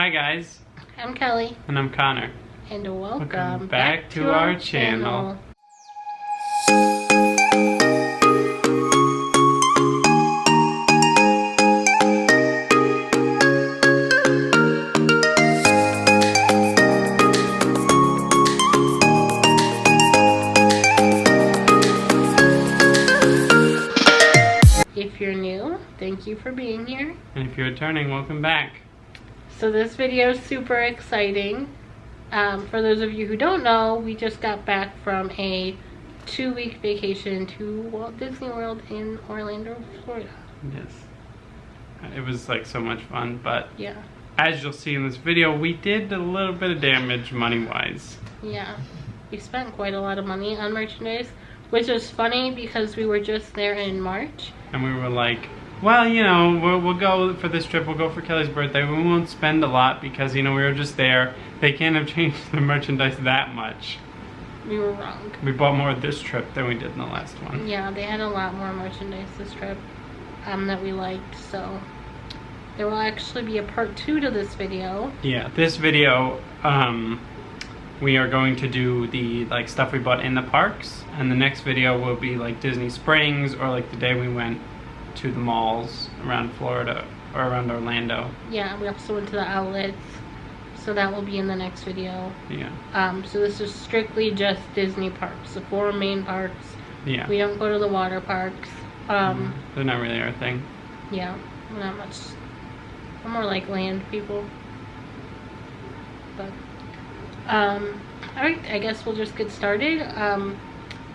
Hi guys. I'm Kelly. And I'm Connor. And welcome back to our channel. If you're new, thank you for being here. And if you're returning, welcome back. So this video is super exciting. For those of you who don't know, we just got back from a 2-week vacation to Walt Disney World in Orlando, Florida. Yes. It was like so much fun, but yeah, as you'll see in this video, we did a little bit of damage money-wise. Yeah, we spent quite a lot of money on merchandise, which is funny because we were just there in March. And we were like, well, you know, we'll go for this trip, we'll go for Kelly's birthday, we won't spend a lot because, you know, we were just there. They can't have changed the merchandise that much. We were wrong. We bought more this trip than we did in the last one. Yeah, they had a lot more merchandise this trip that we liked, so there will actually be a part 2 to this video. Yeah, this video, we are going to do the like stuff we bought in the parks, and the next video will be like Disney Springs, or like the day we went to the malls around Florida or around Orlando. Yeah, we also went to the outlets, so that will be in the next video. Yeah. So this is strictly just Disney parks, the 4 main parks. Yeah. We don't go to the water parks. They're not really our thing. Yeah, we're not much. We're more like land people. But alright, I guess we'll just get started.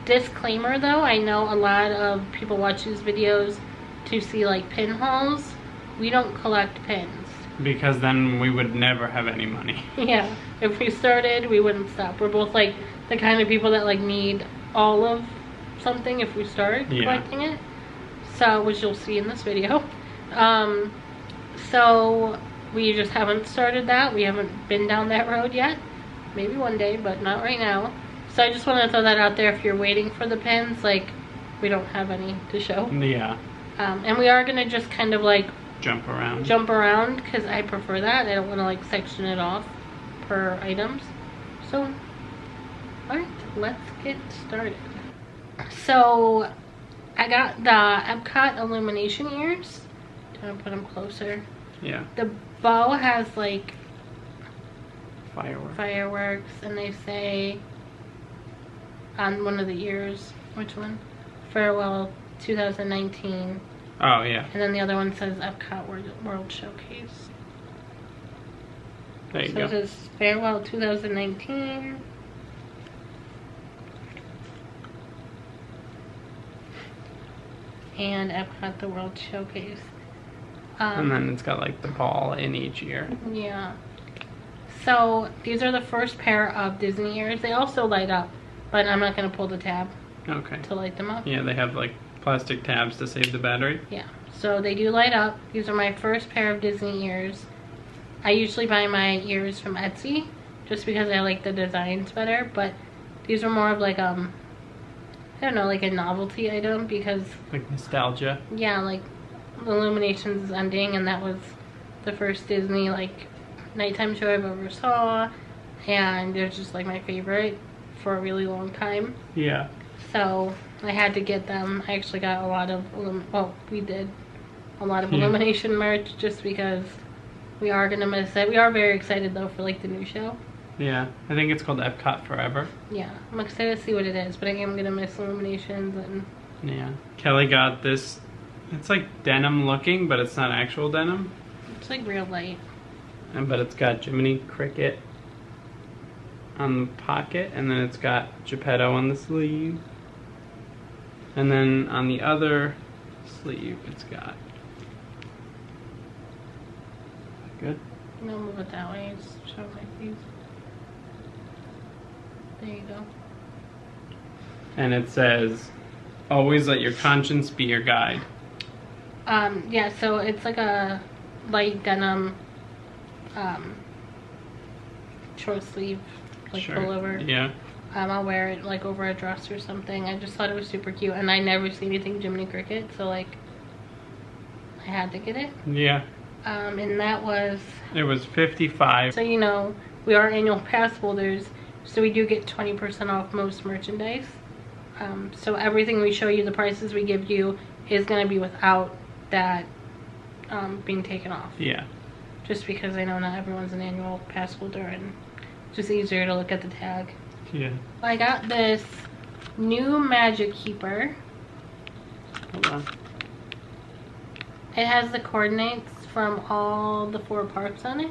Disclaimer though, I know a lot of people watch these videos to see like pin hauls. We don't collect pins. Because then we would never have any money. Yeah, if we started, we wouldn't stop. We're both like the kind of people that like need all of something if we start collecting it. So, which you'll see in this video. So we just haven't started that. We haven't been down that road yet. Maybe one day, but not right now. So I just want to throw that out there. If you're waiting for the pins, like, we don't have any to show. Yeah. And we are gonna just kind of like jump around because I prefer that. I don't want to like section it off per items. So, alright, let's get started. So I got the Epcot illumination ears. Do you want to put them closer? Yeah. The bow has like fireworks, and they say on one of the ears, which one? Farewell 2019. Oh yeah. And then the other one says Epcot World Showcase. There you go. So it says Farewell 2019. And Epcot the World Showcase. And then it's got like the ball in each ear. Yeah. So these are the first pair of Disney ears. They also light up, but I'm not going to pull the tab to light them up. Yeah, they have like plastic tabs to save the battery. Yeah, so they do light up. These are my first pair of Disney ears. I usually buy my ears from Etsy just because I like the designs better, but these are more of like I don't know, like a novelty item because like nostalgia. Yeah, like Illuminations is ending, and that was the first Disney like nighttime show I've ever saw, and they're just like my favorite for a really long time. Yeah. So I had to get them. I actually got a lot of, we did a lot of Illumination merch just because we are going to miss it. We are very excited though for like the new show. Yeah, I think it's called Epcot Forever. Yeah, I'm excited to see what it is, but I am going to miss Illuminations. And yeah, Kelly got this. It's like denim looking, but it's not actual denim. It's like real light. But it's got Jiminy Cricket on the pocket, and then it's got Geppetto on the sleeve. And then on the other sleeve, it's got... Good? No, move it that way. It's show like these. There you go. And it says, always let your conscience be your guide. Yeah, so it's like a light denim short sleeve, like pullover. Yeah. I'll wear it like over a dress or something. I just thought it was super cute, and I never see anything Jiminy Cricket, so like I had to get it. Yeah. And that was... It was $55. So you know, we are annual pass holders, so we do get 20% off most merchandise. So everything we show you, the prices we give you, is going to be without that being taken off. Yeah. Just because I know not everyone's an annual pass holder, and it's just easier to look at the tag. Yeah. I got this new Magic Keeper. Hold on. It has the coordinates from all the 4 parks on it.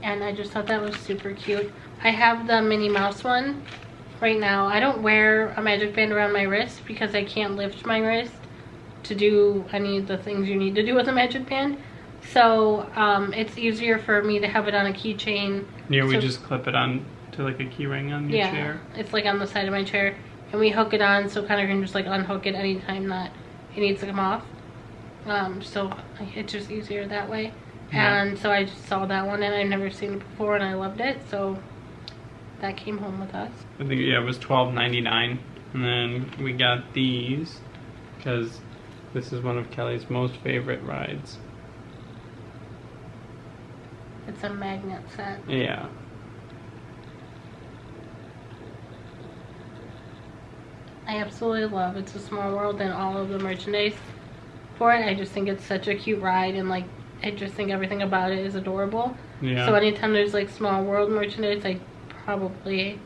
And I just thought that was super cute. I have the Minnie Mouse one right now. I don't wear a magic band around my wrist because I can't lift my wrist to do any of the things you need to do with a magic band. So it's easier for me to have it on a keychain. Yeah, we just clip it on to like a key ring on your chair. Yeah, it's like on the side of my chair. And we hook it on so Connor can just like unhook it anytime that it needs to come off. So it's just easier that way. Yeah. And so I just saw that one and I've never seen it before and I loved it. So that came home with us. I think, yeah, it was $12.99. And then we got these because this is one of Kelly's most favorite rides. It's a magnet set. Yeah. I absolutely love It's a Small World and all of the merchandise for it. I just think it's such a cute ride, and like I just think everything about it is adorable. Yeah. So anytime there's like Small World merchandise, I probably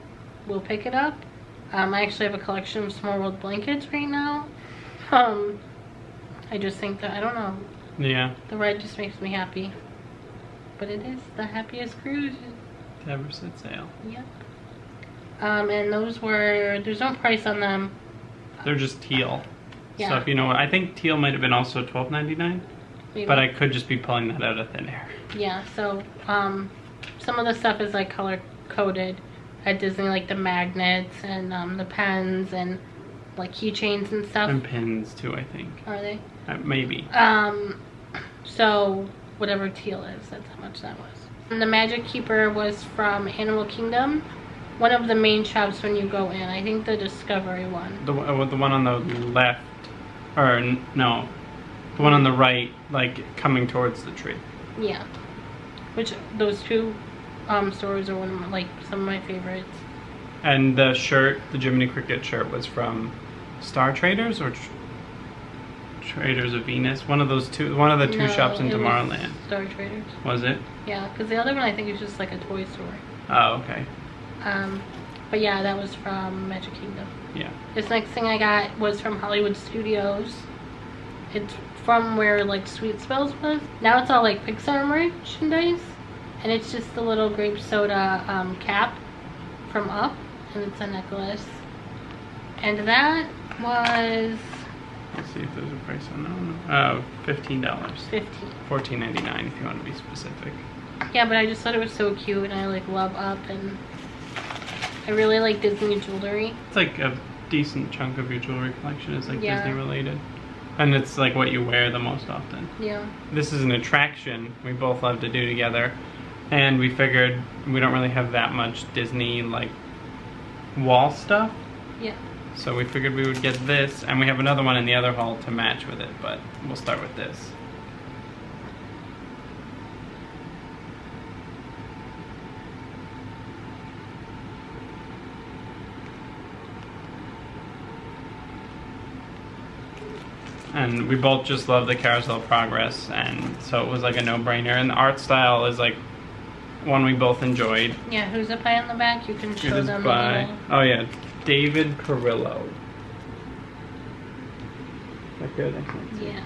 will pick it up. I actually have a collection of Small World blankets right now. I just think that, I don't know. Yeah. The ride just makes me happy. But it is the happiest cruise to ever set sail. Yep. And those were, there's no price on them. They're just teal. Yeah. So if you know what, I think teal might have been also $12.99. But I could just be pulling that out of thin air. Yeah, so some of the stuff is like color coded at Disney, like the magnets and the pens and like keychains and stuff. And pins too, I think. Are they? Maybe. So whatever teal is, that's how much that was. And the Magic Keeper was from Animal Kingdom. One of the main shops when you go in. I think the Discovery one. The one on the left, or no, the one on the right, like coming towards the tree. Yeah. Which those two stores are one of my, like some of my favorites. And the shirt, the Jiminy Cricket shirt, was from Star Traders or Traders of Venus. One of those two. One of the two shops in Tomorrowland. Star Traders. Was it? Yeah, because the other one I think is just like a toy store. Oh, okay. But yeah, that was from Magic Kingdom. Yeah. This next thing I got was from Hollywood Studios. It's from where like Sweet Spells was. Now it's all like Pixar merchandise, and it's just the little grape soda cap from Up, and it's a necklace. And that was. Let's see if there's a price on that one. $15. $14.99 if you want to be specific. Yeah, but I just thought it was so cute, and I like love Up, and I really like Disney jewelry. It's like a decent chunk of your jewelry collection is like Yeah. Disney related. And it's like what you wear the most often. Yeah. This is an attraction we both love to do together. And we figured we don't really have that much Disney like wall stuff. Yeah. So we figured we would get this, and we have another one in the other hall to match with it, but we'll start with this. And we both just love the Carousel Progress, and so it was like a no-brainer. And the art style is like one we both enjoyed. Yeah, who's it by on the back? You can show It is them. by, oh yeah, David Perillo. Is that good? I can't see. Yeah.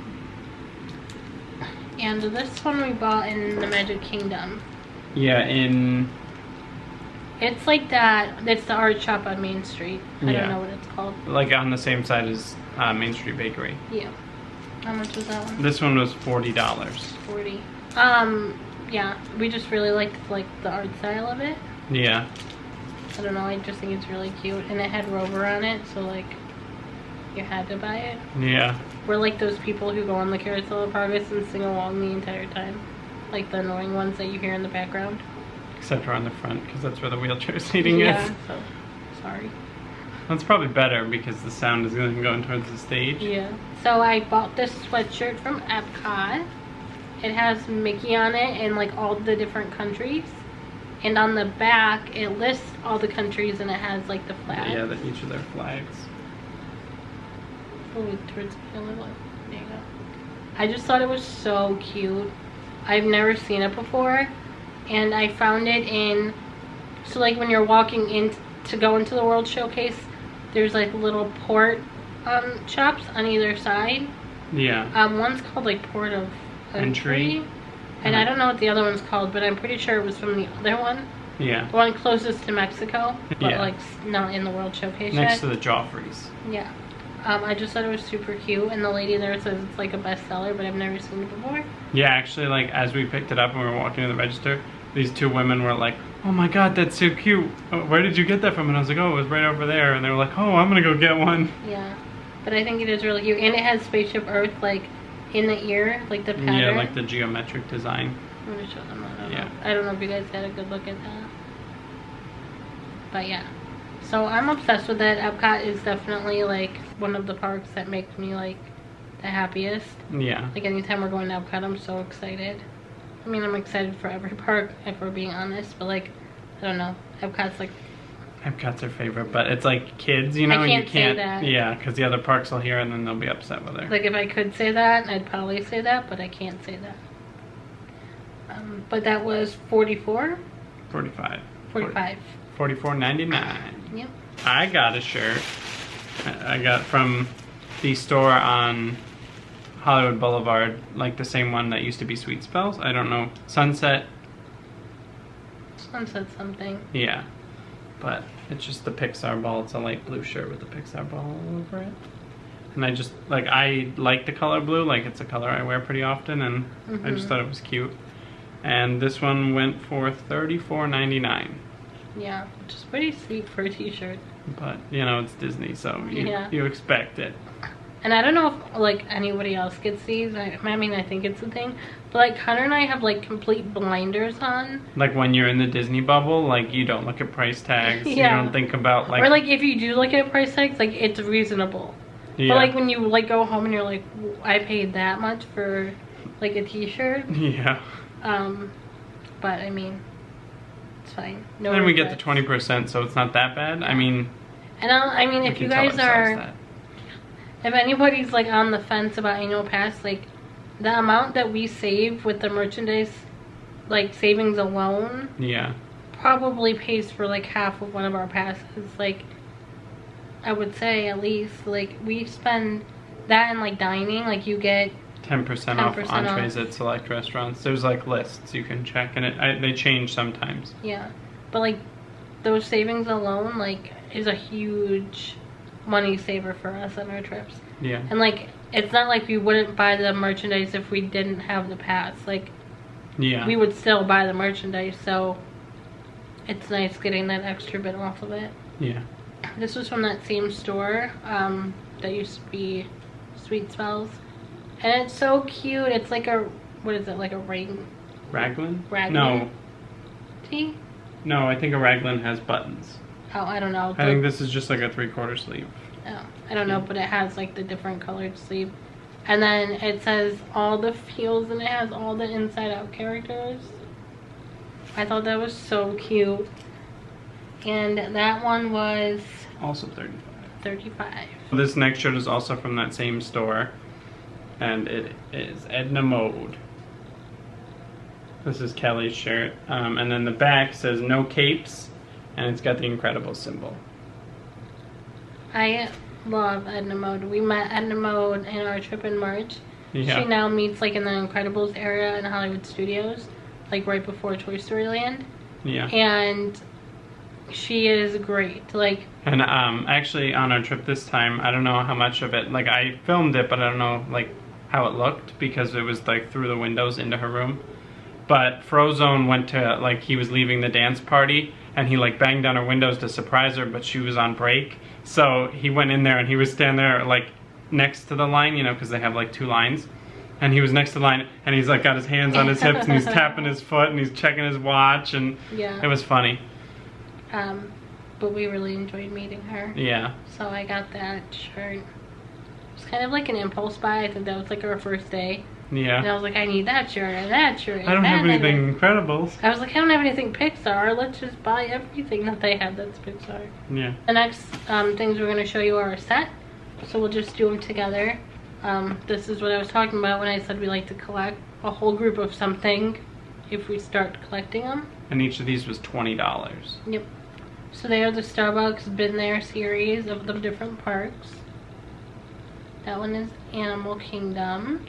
And this one we bought in the Magic Kingdom. Yeah, in... It's like that. It's the art shop on Main Street. I Yeah. don't know what it's called. Like on the same side as Main Street Bakery. Yeah. How much was that one? This one was $40. 40. Yeah. We just really liked like the art style of it. Yeah. I don't know. I just think it's really cute, and it had Rover on it, so like you had to buy it. Yeah. We're like those people who go on the Carousel of Progress and sing along the entire time, like the annoying ones that you hear in the background. Except for on the front, because that's where the wheelchair seating Yeah. is. So sorry. That's probably better because the sound is going towards the stage. Yeah. So I bought this sweatshirt from Epcot it has Mickey on it and like all the different countries. And on the back, it lists all the countries and it has like the flags. Yeah, each of their flags. Oh, towards the other one. There you go. I just thought it was so cute. I've never seen it before. And I found it in, so like when you're walking in to go into the World Showcase, there's like little port shops on either side. Yeah. One's called like Port of Entry. And I don't know what the other one's called, but I'm pretty sure it was from the other one. Yeah. The one closest to Mexico, but yeah. like not in the World Showcase Next yet. to the Joffreys. Yeah. I just thought it was super cute, and the lady there says it's like a bestseller, but I've never seen it before. Yeah, actually, like as we picked it up and we were walking to the register, these two women were like, "Oh my God, that's so cute! Where did you get that from?" And I was like, "Oh, it was right over there." And they were like, "Oh, I'm gonna go get one." Yeah, but I think it is really cute, and it has Spaceship Earth like in the ear, like the pattern. Yeah, like the geometric design. I'm gonna show them that. Yeah. I don't know if you guys got a good look at that, but yeah. So I'm obsessed with it. Epcot is definitely like one of the parks that makes me like the happiest. Yeah. Like anytime we're going to Epcot, I'm so excited. I mean, I'm excited for every park, if we're being honest, but like, I don't know. Epcot's like... Epcot's her favorite, but it's like kids, you know, I and you can't can't... say that. Yeah, because the other parks will hear and then they'll be upset with her. Like if I could say that, I'd probably say that, but I can't say that. But that was 44? 45. 45. $44.99. Yep. I got a shirt. I got from the store on Hollywood Boulevard, like the same one that used to be Sweet Spells. I don't know. Sunset. Sunset something. Yeah. But it's just the Pixar ball. It's a light blue shirt with the Pixar ball all over it. And I just, like, I like the color blue. Like, it's a color I wear pretty often, and I just thought it was cute. And this one went for $34.99. Yeah, which is pretty sweet for a t-shirt. But, you know, it's Disney, so you expect it. And I don't know if, like, anybody else gets these. I mean, I think it's a thing. But, like, Connor and I have, like, complete blinders on. Like, when you're in the Disney bubble, like, you don't look at price tags. Yeah. You don't think about, like... Or, like, if you do look at price tags, like, it's reasonable. Yeah. But, like, when you, like, go home and you're like, I paid that much for, like, a t-shirt. Yeah. But, I mean... It's fine. No then we get the regrets. 20%, so it's not that bad. I mean... And I mean, if you guys are... That. If anybody's, like, on the fence about annual pass, like, the amount that we save with the merchandise, like, savings alone... Yeah. Probably pays for, like, half of one of our passes. Like, I would say, at least, like, we spend that in, like, dining. Like, you get... 10% off entrees at select restaurants. There's like lists you can check, and they change sometimes. Yeah, but like those savings alone, like, is a huge money saver for us on our trips. Yeah. And like, it's not like we wouldn't buy the merchandise if we didn't have the pass. Like, yeah, we would still buy the merchandise. So it's nice getting that extra bit off of it. Yeah. This was from that same store that used to be Sweet Smells. And it's so cute. It's like a, what is it, like a ring? Raglan? Raglan? No. Tee? No, I think a raglan has buttons. Oh, I don't know. I think this is just like a 3/4 sleeve. Oh, I don't know, but it has like the different colored sleeve. And then it says all the feels, and it has all the Inside Out characters. I thought that was so cute. And that one was... Also 35. 35. This next shirt is also from that same store. And it is Edna Mode. This is Kelly's shirt. And then the back says no capes, and it's got the Incredibles symbol. I love Edna Mode. We met Edna Mode in our trip in March. Yeah. She now meets like in the Incredibles area in Hollywood Studios, like right before Toy Story Land. Yeah. And she is great. Like, and actually on our trip this time, I don't know how much of it, like I filmed it, but I don't know like how it looked because it was like through the windows into her room. But Frozone went to, like, he was leaving the dance party and he like banged on her windows to surprise her, but she was on break. So he went in there and he was standing there like next to the line, you know, because they have like 2 lines. And he was next to the line and he's like got his hands on his hips and he's tapping his foot and he's checking his watch, and yeah, it was funny. But we really enjoyed meeting her. Yeah. So I got that shirt. It was kind of like an impulse buy. I think that was like our first day. Yeah. And I was like, I need that shirt and that shirt. And I don't that have anything Incredibles. I was like, I don't have anything Pixar. Let's just buy everything that they have that's Pixar. Yeah. The next things we're going to show you are a set. So we'll just do them together. This is what I was talking about when I said we like to collect a whole group of something if we start collecting them. And each of these was $20. Yep. So they are the Starbucks Been There series of the different parks. That one is Animal Kingdom.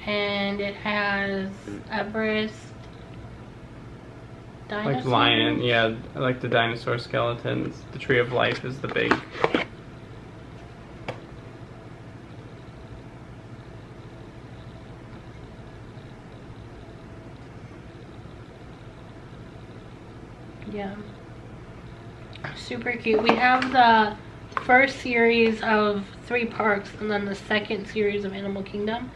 And it has Everest. Dinosaurs? Like lion, yeah, I like the dinosaur skeletons. The Tree of Life is the big. Yeah. Super cute. We have the first series of 3 parks and then the second series of Animal Kingdom.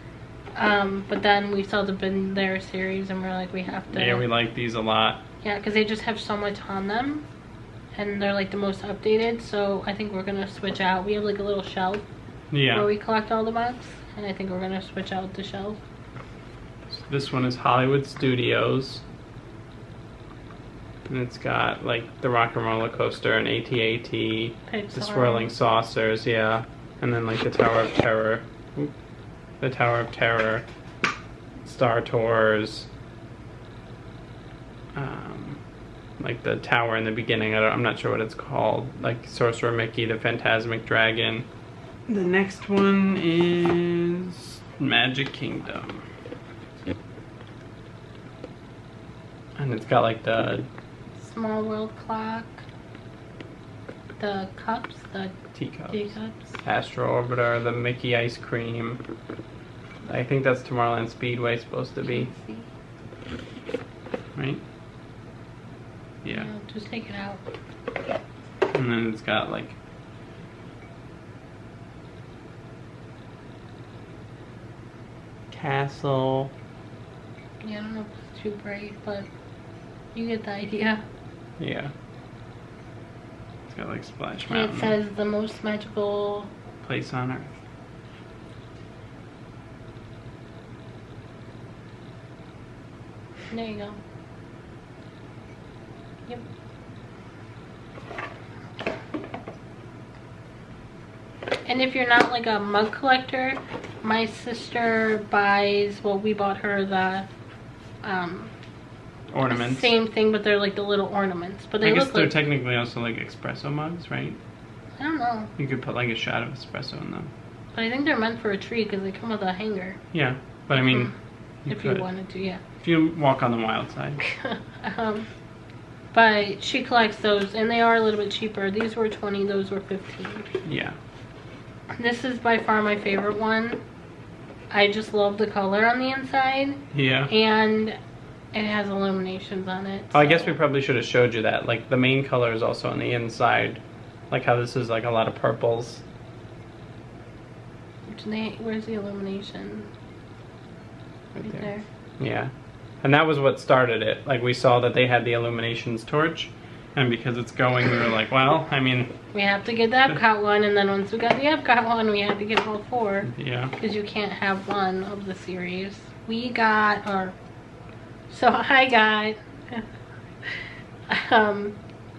But then we saw the Been There series and we're like, we have to. Yeah, we like these a lot. Yeah, because they just have so much on them. And they're like the most updated. So I think we're going to switch out. We have like a little shelf where we collect all the bucks. And I think we're going to switch out the shelf. So this one is Hollywood Studios. And it's got like the Rock and Roller Coaster and AT-AT, the Swirling Saucers, yeah. And then like the Tower of Terror. Oop. The Tower of Terror. Star Tours. Like the tower in the beginning, I'm not sure what it's called. Like Sorcerer Mickey, the Phantasmic Dragon. The next one is Magic Kingdom. And it's got like the Small World Clock, the cups, the teacups, Astro Orbiter, the Mickey Ice Cream. I think that's Tomorrowland Speedway supposed to be. Right? Yeah. No, just take it out. And then it's got like Castle. Yeah, I don't know if it's too bright, but you get the idea. Yeah. It's got like Splash And Mountain. it says the most magical place on Earth. There you go. Yep. And if you're not like a mug collector, my sister buys, well, we bought her the ornaments. Same thing, but they're like the little ornaments. But they I guess look they're like, technically also like espresso mugs, right? I don't know. You could put like a shot of espresso in them. But I think they're meant for a tree because they come with a hanger. Yeah, but I mean, if you wanted to, yeah. If you walk on the wild side. But she collects those, and they are a little bit cheaper. These were 20, those were 15. Yeah. This is by far my favorite one. I just love the color on the inside. Yeah. And it has illuminations on it. Oh, I guess we probably should have showed you that. Like the main color is also on the inside. Like how this is like a lot of purples. Where's the illumination? Right there. Yeah. And that was what started it. Like we saw that they had the illuminations torch. And because it's going, we were like, well, I mean... We have to get the Epcot one, and then once we got the Epcot one, we had to get all 4. Yeah. Because you can't have one of the series. We got, so I got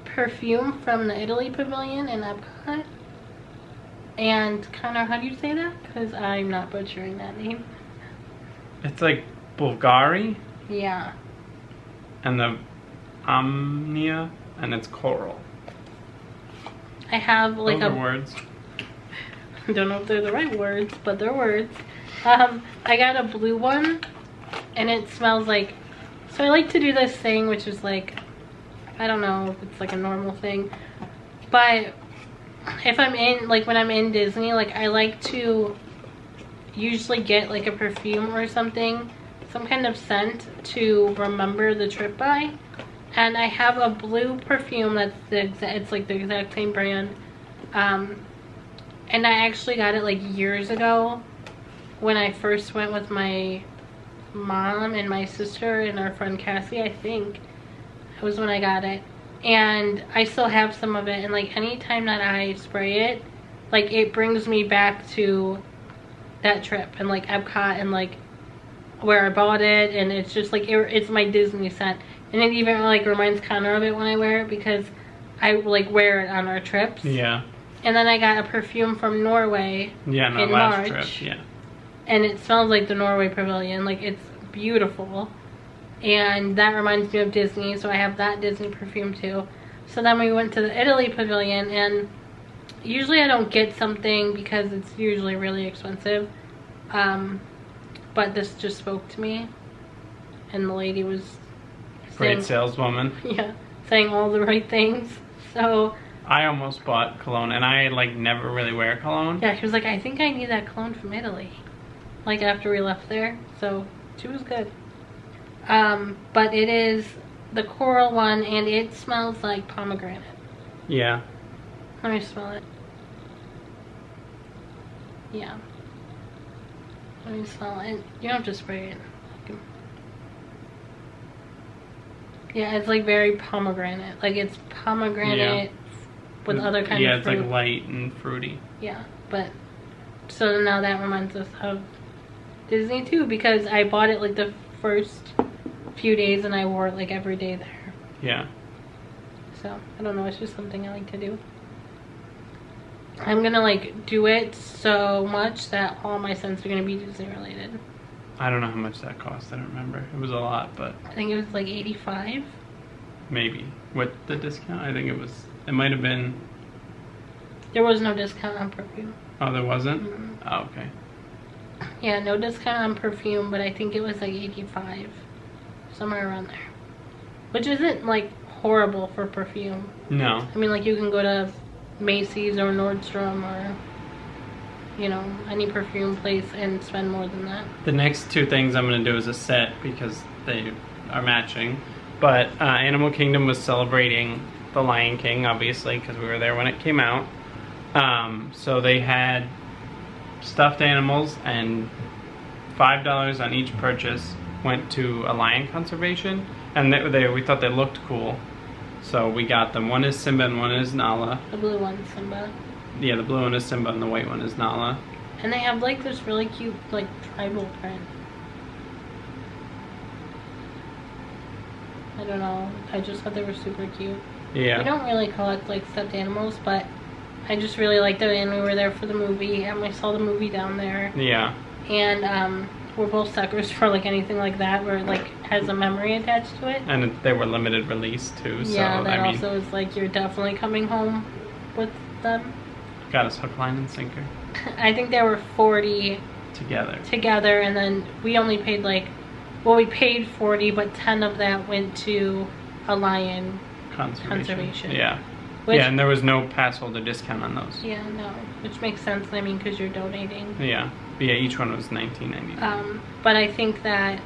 perfume from the Italy Pavilion in Epcot. And Connor, how do you say that? Because I'm not butchering that name. It's like Bulgari. Yeah. And the Omnia, and it's coral. I have like Those are words. I don't know if they're the right words, but they're words. I got a blue one, and it smells like, so I like to do this thing, which is like, I don't know if it's like a normal thing, but if I'm in, like when I'm in Disney, like I like to usually get like a perfume or something, some kind of scent to remember the trip by. And I have a blue perfume that's it's like the exact same brand. And I actually got it like years ago when I first went with my mom and my sister and our friend Cassie, I think. It was when I got it. And I still have some of it, and like anytime that I spray it, like it brings me back to that trip and like Epcot and like where I bought it, and it's just like it's my Disney scent, and it even like reminds Connor of it when I wear it because I like wear it on our trips. Yeah. And then I got a perfume from Norway. Yeah, no, in last March, trip. Yeah. and it smells like the Norway Pavilion. Like, it's beautiful, and that reminds me of Disney, so I have that Disney perfume too. So then we went to the Italy Pavilion, and usually I don't get something because it's usually really expensive, but this just spoke to me, and the lady was great saleswoman. Yeah, saying all the right things. So I almost bought cologne, and I like never really wear cologne. yeah, she was like, I think I need that cologne from Italy, like after we left there. So she was good. But it is the coral one, and it smells like pomegranate. Yeah. Let me smell it. Yeah. Let me smell it. You don't have to spray it. Yeah, it's like very pomegranate. Like, it's pomegranate with other kind of fruit. Yeah, it's like light and fruity. Yeah, but so now that reminds us of Disney too, because I bought it like the first few days and I wore it like every day there. Yeah. So I don't know, it's just something I like to do. I'm gonna like do it so much that all my scents are gonna be Disney related. I don't know how much that cost. I don't remember. It was a lot, but I think it was like 85. Maybe with the discount. I think it might have been. There was no discount on perfume. Oh, there wasn't? Mm-hmm. Oh, okay. Yeah, no discount on perfume, but I think it was like 85, somewhere around there, which isn't like horrible for perfume. No. I mean, like, you can go to Macy's or Nordstrom or, you know, any perfume place and spend more than that. The next two things I'm going to do is a set because they are matching. But Animal Kingdom was celebrating The Lion King, obviously, because we were there when it came out. So they had stuffed animals, and $5 on each purchase went to a lion conservation. And we thought they looked cool. So we got them. One is Simba and one is Nala. The blue one's Simba. Yeah, the blue one is Simba and the white one is Nala. And they have like this really cute like tribal print. I don't know. I just thought they were super cute. Yeah. We don't really collect like stuffed animals, but I just really liked it, and we were there for the movie, and we saw the movie down there. Yeah. And we're both suckers for like anything like that where it like has a memory attached to it. And they were limited release too, so yeah, that I mean, also is like you're definitely coming home with them. Got us hook, line, and sinker. I think there were 40 together, and then we only paid like, well, we paid 40, but 10 of that went to a lion conservation. Yeah. Yeah, and there was no pass holder discount on those. Yeah, no, which makes sense. I mean, because you're donating. Yeah, but yeah, each one was $19.99. But I think that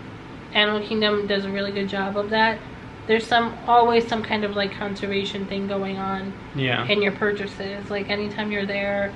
Animal Kingdom does a really good job of that. There's always some kind of like conservation thing going on. Yeah. In your purchases, like anytime you're there,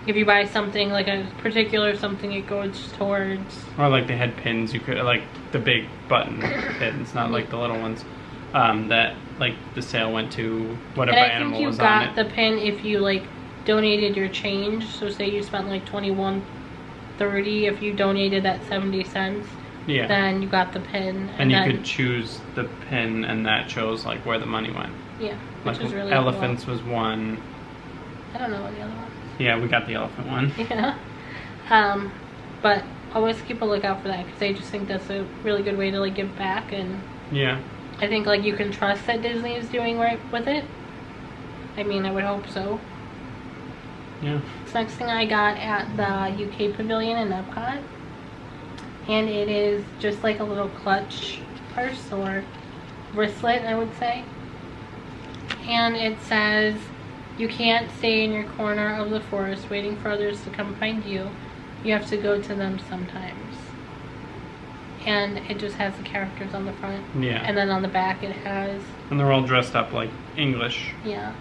if you buy something like a particular something, it goes towards. Or like they had pins, you could like the big button pins, not like the little ones. That like the sale went to whatever animal was on it. I think you got the pin if you like donated your change. So say you spent like $21.30, if you donated that 70 cents, yeah, then you got the pin. And you could choose the pin, and that shows like where the money went. Yeah, which is really elephants cool. was one. I don't know what the other one. Yeah, we got the elephant one. Yeah, but always keep a lookout for that because I just think that's a really good way to like give back, and yeah. I think like you can trust that Disney is doing right with it. I mean, I would hope so. Yeah. This next thing I got at the UK Pavilion in Epcot, and it is just like a little clutch purse or wristlet, I would say. And it says, "You can't stay in your corner of the forest waiting for others to come find you. You have to go to them sometimes." And it just has the characters on the front. Yeah. And then on the back it has... And they're all dressed up like English. Yeah.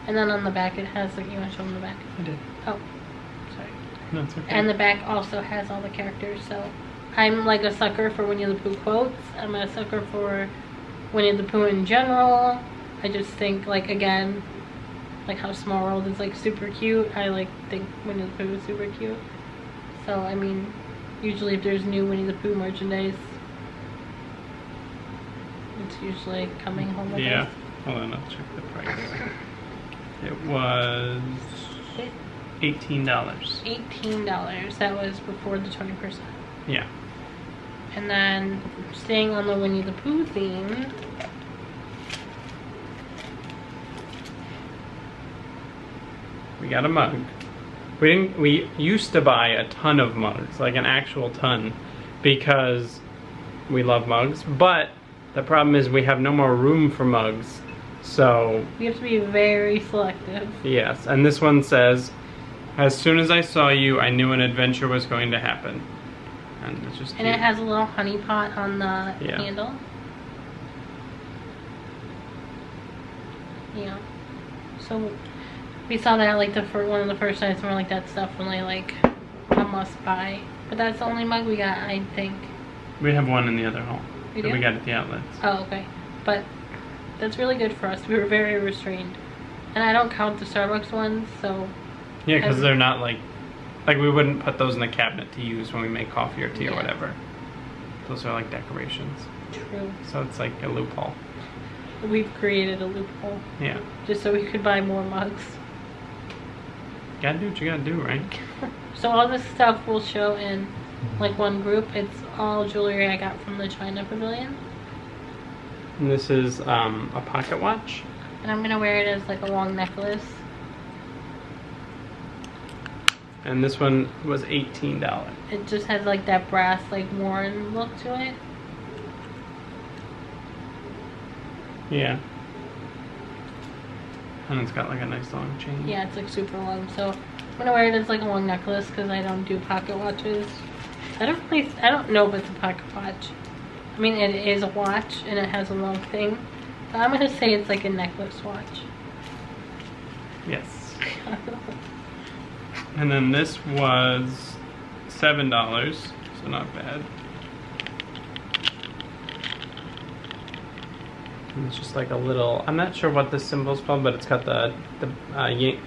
And then on the back it has, like, you want to show them the back? I did. Oh, sorry. No, it's okay. And the back also has all the characters, so... I'm like a sucker for Winnie the Pooh quotes. I'm a sucker for Winnie the Pooh in general. I just think, like, again, like how Small World is, like, super cute. I, like, think Winnie the Pooh is super cute. So, I mean... Usually if there's new Winnie the Pooh merchandise, it's usually coming home with us. Hold on, I'll check the price. It was $18. $18. That was before the 20%. Yeah. And then staying on the Winnie the Pooh theme, we got a mug. We used to buy a ton of mugs, like an actual ton, because we love mugs, but the problem is we have no more room for mugs, so we have to be very selective. Yes, and this one says, "As soon as I saw you, I knew an adventure was going to happen." And it's just cute. And it has a little honey pot on the handle. Yeah. So we saw that like one of the first nights, and we're like, that's definitely like a must buy. But that's the only mug we got, I think. We have one in the other home. We that do? We got at the outlets. Oh, okay. But that's really good for us. We were very restrained. And I don't count the Starbucks ones, so... Yeah, because they're not like we wouldn't put those in the cabinet to use when we make coffee or tea or whatever. Those are like decorations. True. So it's like a loophole. We've created a loophole. Yeah. Just so we could buy more mugs. Gotta do what you gotta do, right? So all this stuff will show in like one group. It's all jewelry I got from the China Pavilion. And this is a pocket watch. And I'm gonna wear it as like a long necklace. And this one was $18. It just has like that brass, like worn look to it. Yeah. And it's got like a nice long chain. Yeah, it's like super long. So I'm gonna wear it as like a long necklace because I don't do pocket watches. I don't know if it's a pocket watch. I mean, it is a watch and it has a long thing. So I'm gonna say it's like a necklace watch. Yes. And then this was $7, so not bad. And it's just like a little, I'm not sure what this symbol's called, but it's got the yin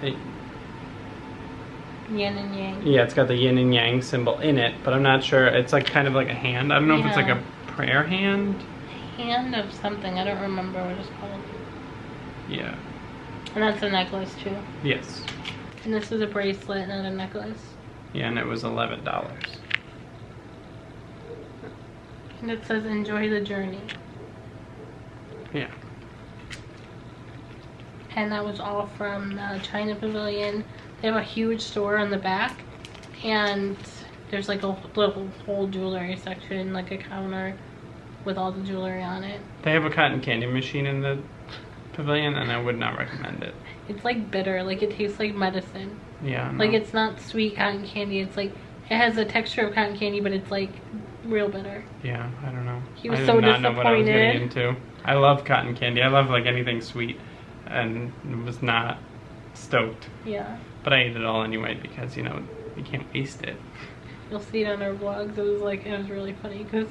and yang. Yeah, it's got the yin and yang symbol in it, but I'm not sure. It's like kind of like a hand. I don't know if it's like a prayer hand. Hand of something. I don't remember what it's called. Yeah. And that's a necklace too. Yes. And this is a bracelet, not a necklace. Yeah, and it was $11. And it says, enjoy the journey. Yeah. And that was all from the China Pavilion. They have a huge store in the back. And there's like a little whole jewelry section, like a counter with all the jewelry on it. They have a cotton candy machine in the pavilion, and I would not recommend it. It's like bitter, like it tastes like medicine. Yeah. No. Like it's not sweet cotton candy. It's like it has the texture of cotton candy, but it's like real bitter. Yeah, I don't know. He was I so did not disappointed. know what I was getting into. I love cotton candy. I love like anything sweet, and was not stoked. Yeah. But I ate it all anyway because you know you can't waste it. You'll see it on our vlogs. It was really funny because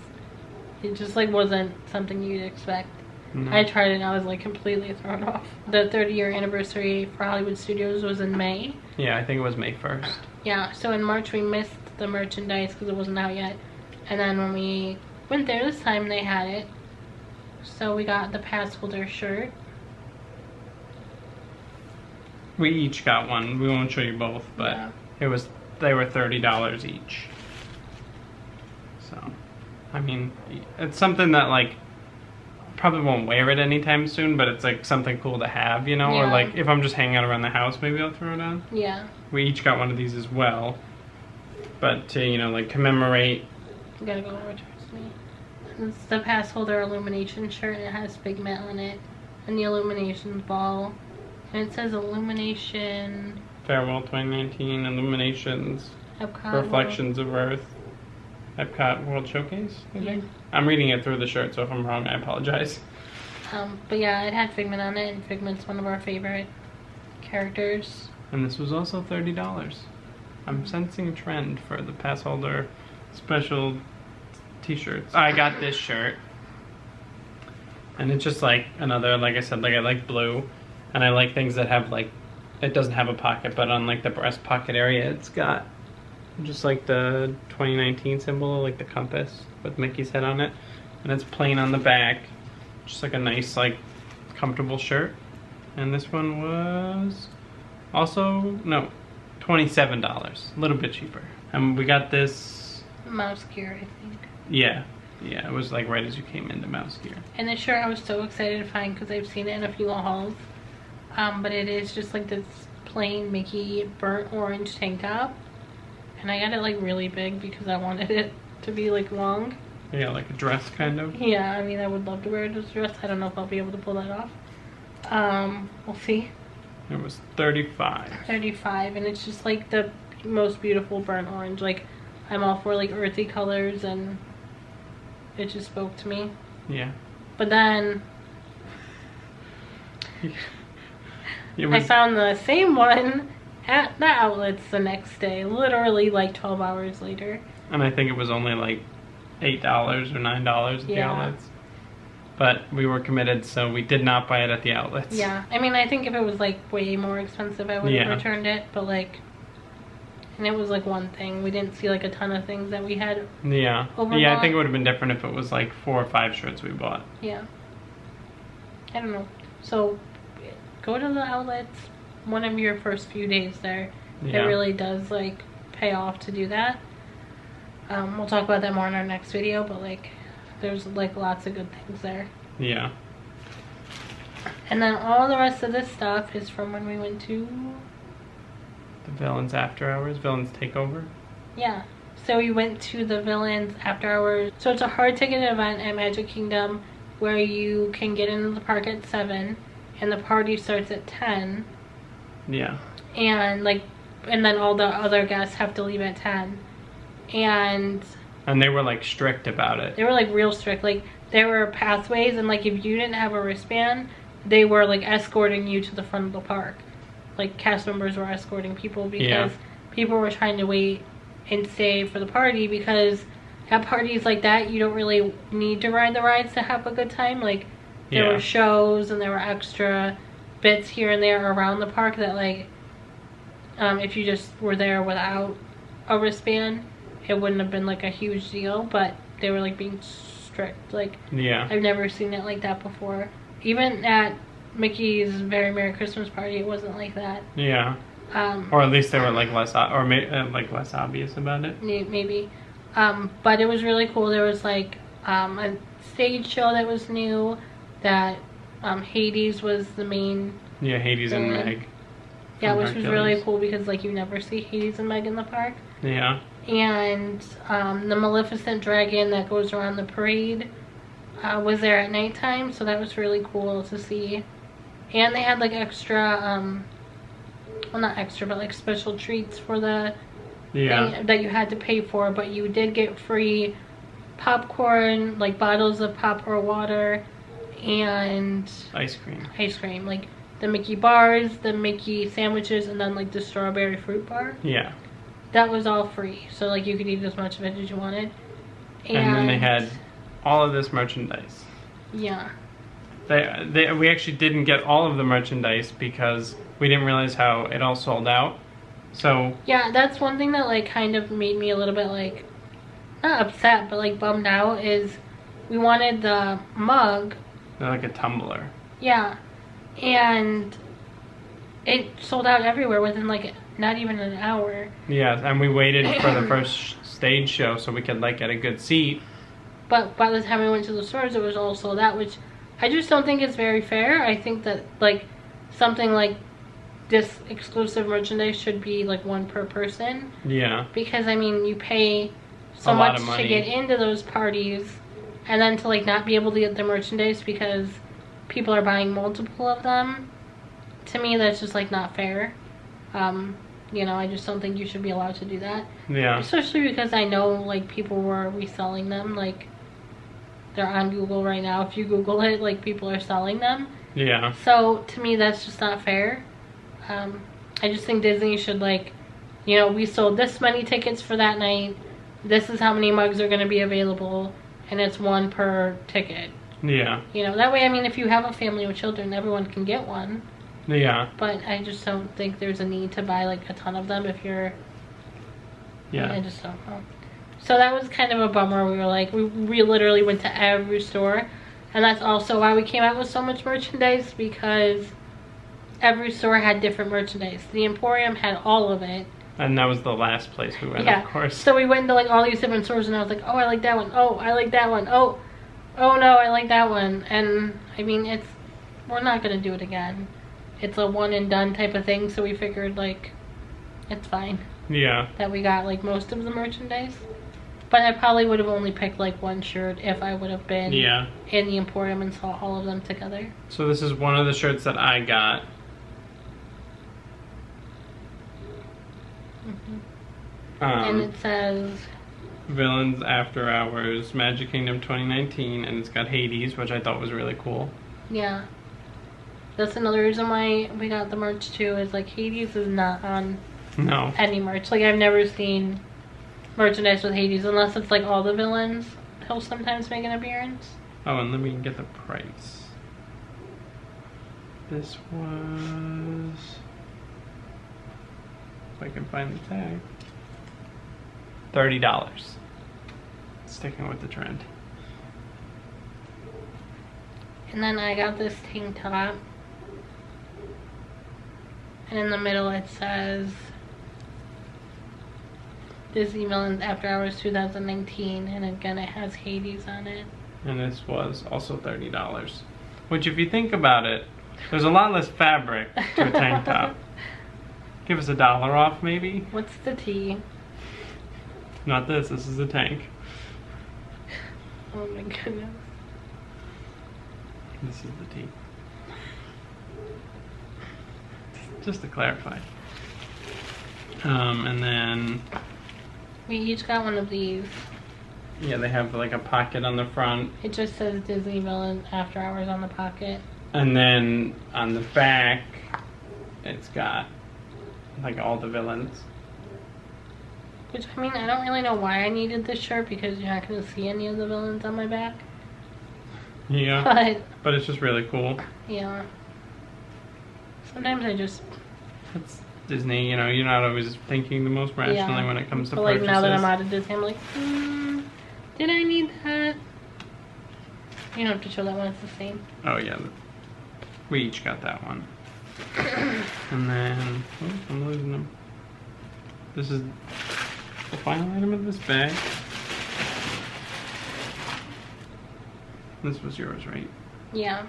it just like wasn't something you'd expect. No. I tried it and I was like completely thrown off. The 30-year anniversary for Hollywood Studios was in May. Yeah, I think it was May 1st. Yeah, so in March we missed the merchandise because it wasn't out yet. And then when we went there this time, they had it. So we got the pass holder shirt. We each got one. We won't show you both, but they were $30 each. So, I mean, it's something that like probably won't wear it anytime soon, but it's like something cool to have, you know? Yeah. Or like if I'm just hanging out around the house, maybe I'll throw it on. Yeah. We each got one of these as well. But to, you know, like commemorate. You gotta go over towards me. It's the pass holder illumination shirt. It has Figment on it. And the illuminations ball. And it says illumination. Farewell 2019, Illuminations. Epcot Reflections of Earth. Epcot World Showcase, I think. I'm reading it through the shirt, so if I'm wrong, I apologize. But yeah, it had Figment on it, and Figment's one of our favorite characters. And this was also $30. I'm sensing a trend for the pass holder special t-shirts. I got this shirt. And it's just like another, like I said, like I like blue. And I like things that have like, it doesn't have a pocket, but on like the breast pocket area, it's got just like the 2019 symbol, like the compass with Mickey's head on it. And it's plain on the back. Just like a nice, like, comfortable shirt. And this one was also, no, $27. A little bit cheaper. And we got this... Mouse gear, I think. Yeah. Yeah, it was like right as you came into Mouse gear. And this shirt I was so excited to find because I've seen it in a few hauls. But it is just like this plain Mickey burnt orange tank top. And I got it like really big because I wanted it to be like long. Yeah, like a dress kind of. Yeah, I mean I would love to wear it as a dress. I don't know if I'll be able to pull that off. We'll see. It was $35. $35, and it's just like the most beautiful burnt orange. Like, I'm all for like earthy colors, and it just spoke to me. Yeah. But then I found the same one at the outlets the next day, literally like 12 hours later. And I think it was only like $8 or $9 at the outlets. But we were committed, so we did not buy it at the outlets. Yeah, I mean, I think if it was like way more expensive, I would have returned it. But like, and it was like one thing. We didn't see like a ton of things that we had. Yeah. Overbought. Yeah, I think it would have been different if it was like 4 or 5 shirts we bought. Yeah. I don't know. So, go to the outlets one of your first few days there. Yeah. It really does like pay off to do that. We'll talk about that more in our next video, but like, there's like lots of good things there. Yeah. And then all the rest of this stuff is from when we went to the Villains After Hours, Villains Takeover. Yeah. So we went to the Villains After Hours. So it's a hard ticket event at Magic Kingdom where you can get into the park at 7 and the party starts at 10. Yeah. And like, and then all the other guests have to leave at 10. And they were like strict about it. They were like real strict. Like, there were pathways, and like if you didn't have a wristband, they were like escorting you to the front of the park. Like, cast members were escorting people because people were trying to wait and stay for the party, because at parties like that you don't really need to ride the rides to have a good time. Like, there were shows and there were extra bits here and there around the park that like if you just were there without a wristband, it wouldn't have been like a huge deal, but they were like being strict. Like, I've never seen it like that before. Even at Mickey's Very Merry Christmas Party, it wasn't like that. Yeah. Or at least they were like less, less obvious about it. Maybe. But it was really cool. There was like a stage show that was new. That Hades was the main. Yeah, Hades and Meg. Yeah, which was really cool because like you never see Hades and Meg in the park. Yeah. And the Maleficent dragon that goes around the parade was there at nighttime, so that was really cool to see. And they had like extra, well, not extra, but like special treats for the thing that you had to pay for, but you did get free popcorn, like bottles of pop or water, and ice cream, like the Mickey bars, the Mickey sandwiches, and then like the strawberry fruit bar. Yeah. That was all free, so like you could eat as much of it as you wanted. And then they had all of this merchandise. Yeah. We actually didn't get all of the merchandise because we didn't realize how it all sold out. So yeah, that's one thing that like kind of made me a little bit like, not upset, but like bummed out, is we wanted the mug. They're like a tumbler. Yeah. And it sold out everywhere within like not even an hour. Yeah, and we waited for the first stage show so we could like get a good seat. But by the time we went to the stores, it was all sold out, which I just don't think it's very fair. I think that like something like this exclusive merchandise should be like one per person. Yeah. Because I mean, you pay so much to get into those parties, and then to like not be able to get the merchandise because people are buying multiple of them. To me, that's just like not fair. You know, I just don't think you should be allowed to do that. Yeah. Especially because I know like people were reselling them. Like, they're on Google right now. If you Google it, like people are selling them. Yeah. So to me, that's just not fair. I just think Disney should like, you know, we sold this many tickets for that night. This is how many mugs are going to be available, and it's one per ticket. Yeah. You know, that way, I mean, if you have a family with children, everyone can get one. Yeah. But I just don't think there's a need to buy like a ton of them if you're Yeah. I just don't know. So that was kind of a bummer. We were like, we literally went to every store. And that's also why we came out with so much merchandise, because every store had different merchandise. The Emporium had all of it. And that was the last place we went, yeah. Of course. So we went into like all these different stores, and I was like, oh, I like that one. Oh, I like that one. Oh no, I like that one. And I mean, we're not gonna do it again. It's a one and done type of thing. So we figured like, it's fine. Yeah. That we got like most of the merchandise. But I probably would have only picked like one shirt if I would have been in the Emporium and saw all of them together. So this is one of the shirts that I got. And it says Villains After Hours Magic Kingdom 2019, and it's got Hades, which I thought was really cool. Yeah. That's another reason why we got the merch too, is like Hades is not on any merch. Like I've never seen merchandise with Hades unless it's like all the villains. He'll sometimes make an appearance. Oh, and let me get the price. This was, if I can find the tag, $30. Sticking with the trend. And then I got this tank top. And in the middle it says Disney Villains After Hours 2019. And again it has Hades on it. And this was also $30. Which, if you think about it, there's a lot less fabric to a tank top. Give us $1 off maybe? What's the T? Not this, this is the tank. Oh my goodness. This is the T. Just to clarify. And then we each got one of these. Yeah, they have like a pocket on the front. It just says Disney Villains After Hours on the pocket. And then on the back, it's got like all the villains. Which, I mean, I don't really know why I needed this shirt, because you're not going to see any of the villains on my back. Yeah. But it's just really cool. Yeah. Sometimes I just... It's Disney, you know, you're not always thinking the most rationally when it comes to like purchases. Now that I'm out of Disney, I'm like, did I need that? You don't have to show that one, it's the same. Oh yeah, we each got that one. And then, oh, I'm losing them. This is the final item of this bag. This was yours, right? Yeah.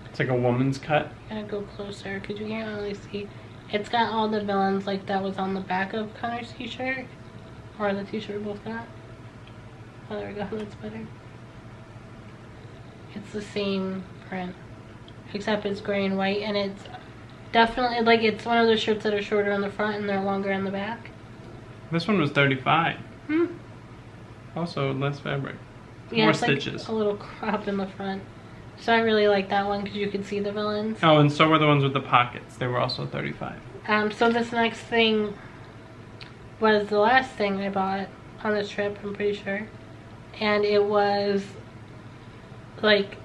It's like a woman's cut. Gotta go closer because you can't really see. It's got all the villains like that was on the back of Connor's t-shirt. Or the t-shirt we both got. Oh, there we go, that's better. It's the same print. Except it's gray and white, and it's definitely, like, it's one of those shirts that are shorter on the front and they're longer on the back. This one was $35. Also less fabric. Yeah, more it's stitches. Like a little crop in the front. So I really like that one because you could see the villains. Oh, and so were the ones with the pockets. They were also $35. So this next thing was the last thing I bought on this trip, I'm pretty sure. And it was like...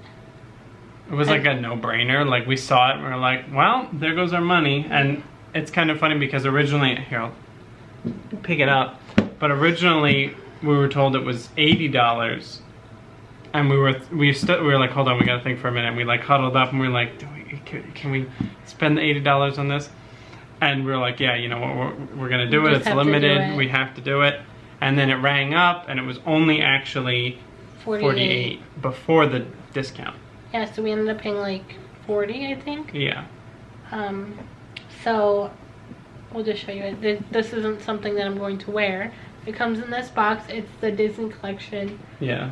It was like a no-brainer. Like, we saw it and we were like, well, there goes our money. And it's kind of funny because originally... Here, I'll pick it up. But originally, we were told it was $80. And we were like, hold on, we gotta think for a minute. And we like huddled up and we were like, can we spend the $80 on this? And we were like, yeah, you know what, we're gonna do it. It's limited. We have to do it. And then it rang up and it was only actually $48 before the discount. Yeah, so we ended up paying like $40, I think. Yeah. So we'll just show you it. This isn't something that I'm going to wear. It comes in this box. It's the Disney collection. Yeah.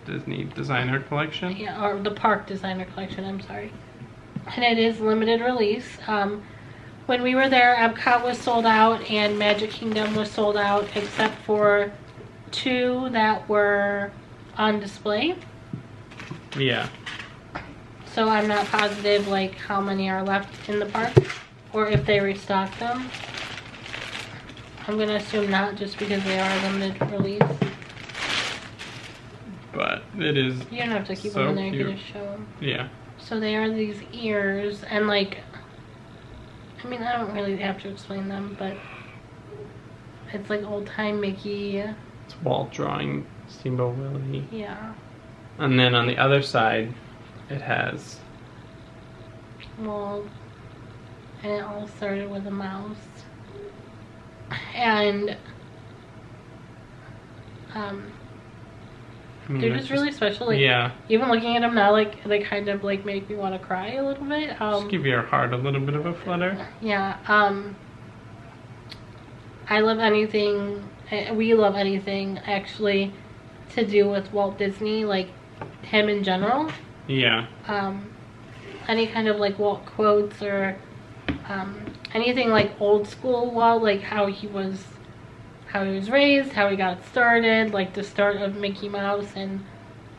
Disney designer collection. Yeah, or the park designer collection, I'm sorry. And it is limited release. When we were there, Epcot was sold out and Magic Kingdom was sold out, except for 2 that were on display. Yeah. So I'm not positive like how many are left in the park or if they restocked them. I'm gonna assume not, just because they are limited release. But it is. You don't have to keep them in there, you can just show them. Yeah. So they are these ears, and like, I mean, I don't really have to explain them, but It's like old time Mickey. It's Walt drawing Steamboat Willie. Yeah. And then on the other side, it has Walt. And it all started with a mouse. And I mean, they're just really special. Like, yeah. Even looking at them now, like they kind of like make me want to cry a little bit. Just give your heart a little bit of a flutter. Yeah. I love anything. We love anything actually to do with Walt Disney, like him in general. Yeah. Any kind of like Walt quotes or anything like old school Walt, like how he was raised, how he got started, like the start of Mickey Mouse and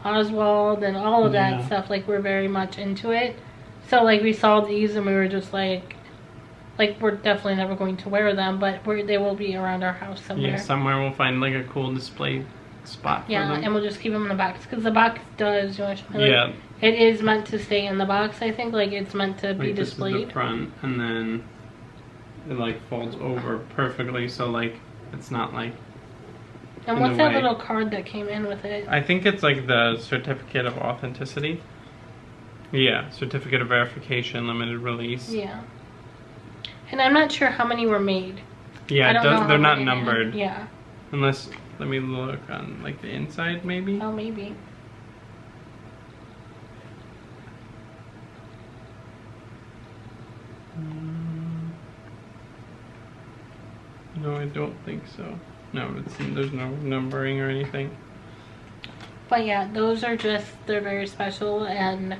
Oswald and all of that stuff. Like we're very much into it. So like we saw these and we were just like we're definitely never going to wear them, but they will be around our house somewhere. Yeah, somewhere we'll find like a cool display spot for them. Yeah, and we'll just keep them in the box because the box does. You want to show me? Yeah. It is meant to stay in the box. I think like it's meant to be displayed. This is the front, and then it like folds over perfectly, so like it's not like. And what's that little card that came in with it? I think it's like the certificate of authenticity. Yeah, certificate of verification, limited release. Yeah. And I'm not sure how many were made. Yeah, it does, they're not numbered. Yeah. Unless, let me look on like the inside maybe. Oh, maybe. No, I don't think so. No, there's no numbering or anything. But yeah, those are just, they're very special, and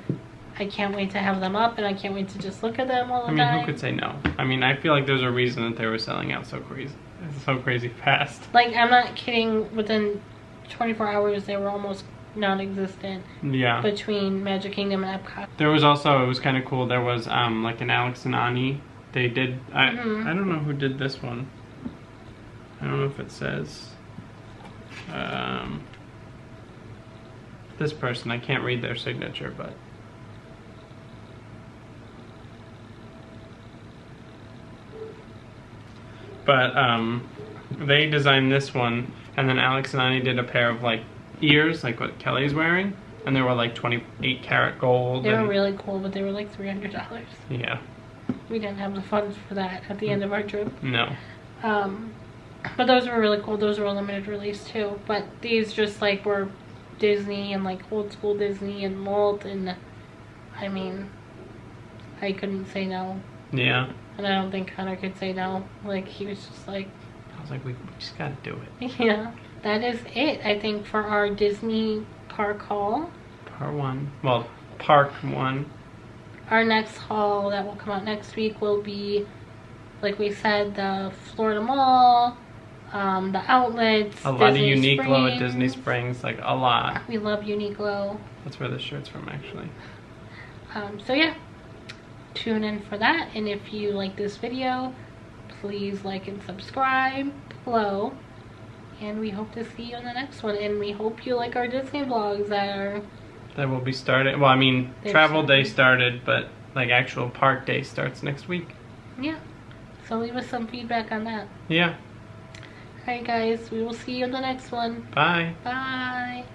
I can't wait to have them up, and I can't wait to just look at them all the time. Who could say no? I mean, I feel like there's a reason that they were selling out so crazy fast. Like, I'm not kidding, within 24 hours they were almost non-existent. Yeah. Between Magic Kingdom and Epcot. There was also, it was kind of cool, there was like an Alex and Ani. They did, I don't know who did this one. I don't know if it says. This person, I can't read their signature, but. They designed this one, and then Alex and Ani did a pair of like ears, like what Kelly's wearing, and they were like 28 karat gold. They were really cool, but they were like $300. Yeah. We didn't have the funds for that at the end of our trip. No. But those were really cool. Those were a limited release too. But these just like were Disney and like old school Disney and Walt, and I mean, I couldn't say no. Yeah. And I don't think Connor could say no. Like, he was just like... I was like, we just gotta do it. Yeah. That is it, I think, for our Disney park haul. Part 1. Well, Park 1. Our next haul that will come out next week will be, like we said, the Florida Mall, the outlets, a lot Disney of Uniqlo Springs. at Disney Springs, like a lot. We love Uniqlo. That's where this shirt's from, actually. So yeah, tune in for that. And if you like this video, please like and subscribe below. And we hope to see you in the next one. And we hope you like our Disney vlogs that will be started. Well, I mean, travel day started, but like actual park day starts next week. Yeah. So leave us some feedback on that. Yeah. Alright guys, we will see you in the next one. Bye. Bye.